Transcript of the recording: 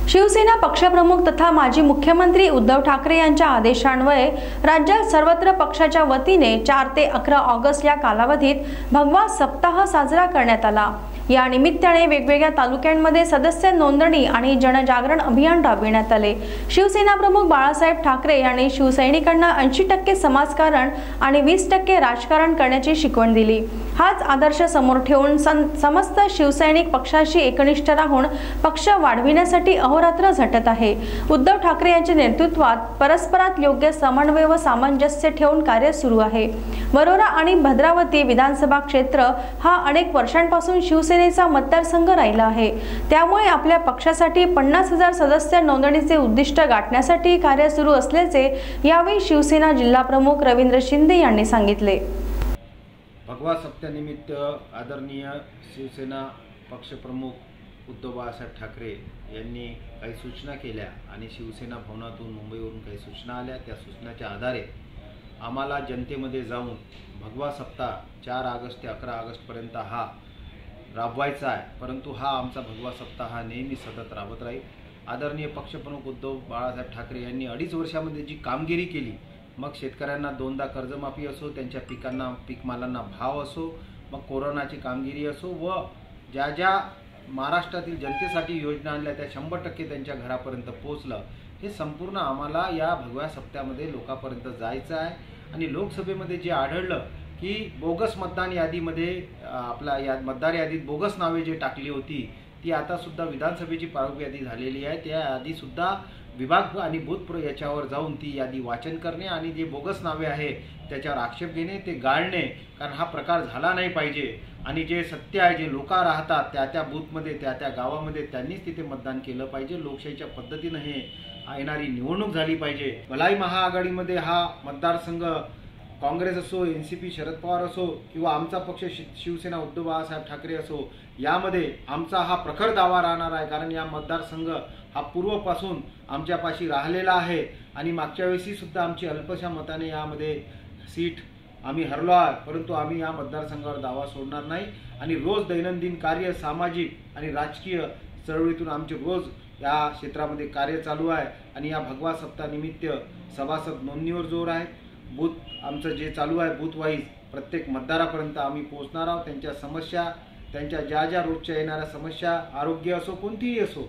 शिवसेना पक्षप्रमुख तथा माजी मुख्यमंत्री उद्धव ठाकरे यांच्या आदेशान्वये राज्यात सर्वत्र पक्षाच्या वतीने 4 ते 11 ऑगस्ट या कालावधीत भगवा सप्ताह साजरा करण्यात आला। या निमित्ताने वेगवेगळ्या तालुक्यांमध्ये सदस्य नोंदणी आणि जनजागरण अभियान राबविण्यात आले। शिवसेना प्रमुख बाळासाहेब ठाकरे यांनी शिवसैनिकांना 80% समाजकारण आणि 20% राजकारण करण्याची शिकवण दिली। हाच आदर्श समोर ठेवून समस्त शिवसैनिक पक्षाशी एकनिष्ठ राहून पक्ष वाढविण्यासाठी अहोरात्र झटत आहे। उद्धव ठाकरे यांच्या नेतृत्वात परस्परात योग्य समन्वय व सामंजस्य ठेवून कार्य सुरू आहे। वरोरा आणि भद्रावती विधानसभा क्षेत्र हा अनेक वर्षांपासून शिवसेनेचा मतदारसंघ राहिला आहे। त्यामुळे आपल्या पक्षासाठी 50,000 सदस्य नोंदणीचे उद्दिष्ट गाठण्यासाठी कार्य सुरू असल्याचे यावेळी शिवसेना जिल्हा प्रमुख रवींद्र शिंदे यांनी सांगितले। भगवा सप्त्यानिमित्त आदरणीय शिवसेना पक्षप्रमुख उद्धव बाळासाहेब ठाकरे यांनी काही सूचना केल्या आणि शिवसेना भवनातून मुंबईवरून काही सूचना आल्या। त्या सूचनाच्या आधारे आम्हाला जनतेमध्ये जाऊन भगवा सप्ताह 4 ऑगस्ट ते 11 ऑगस्ट पर्यंत हा राबवायचा आहे। परंतु हा आमचा भगवा सप्ताह हा नेहमी सतत राबत राहील। आदरणीय पक्षप्रमुख उद्धव बाळासाहेब ठाकरे यांनी 2.5 वर्षामध्ये जी कामगिरी केली, मग शेतकऱ्यांना 2दा कर्जमाफी असो, त्यांच्या पिकांना पीकमालांना भाव असो, मग कोरोनाची कामगिरी असो व ज्या ज्या महाराष्ट्रातील जनतेसाठी योजना आणल्या त्या 100% त्यांच्या घरापर्यंत पोहोचलं। हे संपूर्ण आम्हाला या भगव्या सप्त्यामध्ये लोकांपर्यंत जायचं आहे। आणि लोकसभेमध्ये जे आढळलं की बोगस मतदान यादीमध्ये आपल्या मतदार यादीत बोगस नावे जे टाकली होती ती आता सुद्धा विधानसभेची प्रारूप यादी झालेली आहे। त्या यादी सुद्धा विभाग आणि बूथ याच्यावर जाऊन ती यादी वाचन करणे आणि जे बोगस नावे आहे त्याच्यावर आक्षेप घेणे, ते गाळणे, कारण हा प्रकार झाला नाही पाहिजे। आणि जे सत्य आहे, जे लोक राहतात त्या बूथमध्ये त्या गावामध्ये त्यांनीच तिथे मतदान केलं पाहिजे। लोकशाहीच्या पद्धतीने हे येणारी निवडणूक झाली पाहिजे। भलाई महाआघाडीमध्ये हा मतदारसंघ काँग्रेस असो, एनसीपी शरद पवार असो किंवा आमचा पक्ष शिवसेना उद्धव बाळासाहेब ठाकरे असो, यामध्ये आमचा हा प्रखर दावा राहणार आहे। कारण या मतदारसंघ हा पूर्वपासून आमच्यापाशी राहिलेला आहे आणि मागच्या वेळी सुद्धा आमची अल्पशा मताने यामध्ये सीट आम्ही हरलो आहे, परंतु आम्ही या मतदारसंघावर दावा सोडणार नाही। आणि रोज दैनंदिन कार्य, सामाजिक आणि राजकीय चळवळीतून आमचे रोज या क्षेत्रामध्ये कार्य चालू आहे। आणि या भगवा सप्ताहानिमित्त सभासद नोंदणीवर जोर आहे। बूथ आमचं जे चालू आहे, बूथ वाईज प्रत्येक मतदारापर्यंत आम्ही पोहोचणार आहोत। त्यांच्या समस्या, त्यांच्या ज्या रोजच्या येणाऱ्या समस्या, आरोग्य असो कोणतीही असो,